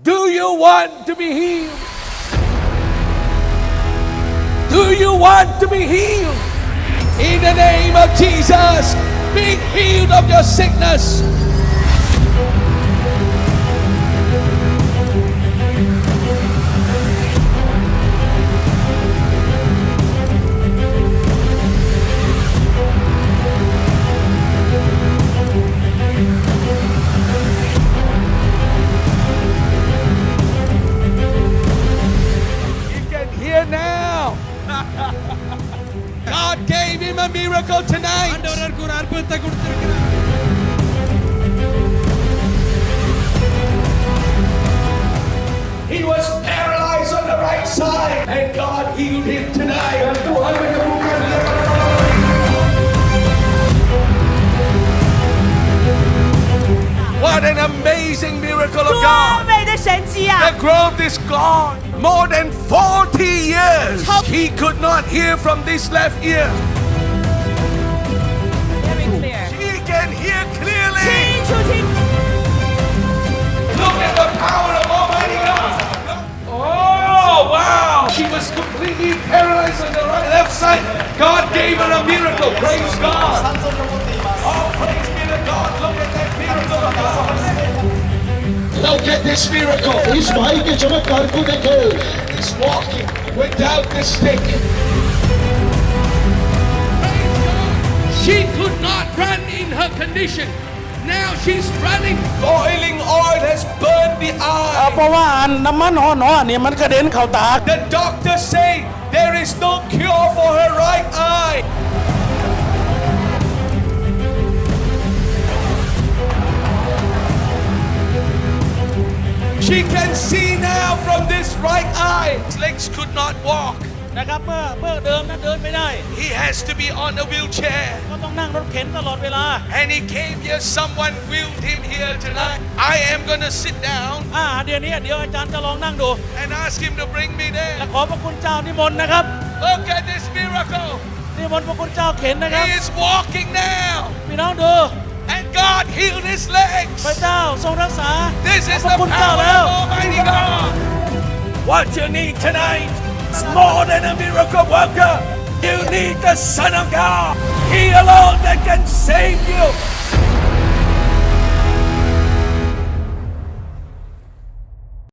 Do you want to be healed? Do you want to be healed? In the name of Jesus, be healed of your sickness. Now God gave him a miracle tonight. He was paralyzed on the right side and God healed him tonight. What an amazing miracle of 多 God. 美的神迹啊！ The growth is gone. More than 40 years. He could not hear from this left ear. Very clear， He can hear 清 clearly. 楚听。 Look at the power of Almighty God. Oh, wow. She was completely paralyzed on the left side. God gave her a miracle. Praise God. Oh, praise be to God. Look at that miracle of God. Look at this miracle. इस भाई के चमत्कार को देखो। He's walking without the stick. She could not run in her condition. Now she's running. Boiling oil has burned the เพราะ eye. ว่าน้ำมันห่อนๆเนี่ยมันกระเด็นเข้าตา The doctor say there is no cure for her right eye. She can see now from this right eye. His legs could not walk. นะครับเมื่อเดิมนั้นเดินไม่ได้ He has to be on a wheelchair. ก็ต้องนั่งรถเข็นตลอดเวลา And he came here, someone wheeled him here tonight. I am going to sit down เดี๋ยวอาจารย์จะลองนั่งดู and ask him to bring me และ there. ขอพระคุณเจ้านิมนต์นะครับ Look at this miracle. นิมนต์พระคุณเจ้าเข็นนะครับ He is walking now. พี่น้องดู And God healed his legs. พระเจ้าทรงรักษา This is พระ the คุณเจ้า power แล้ว of Almighty God. What you need tonight is more than a miracle worker. You need the Son of God. He alone that can save you.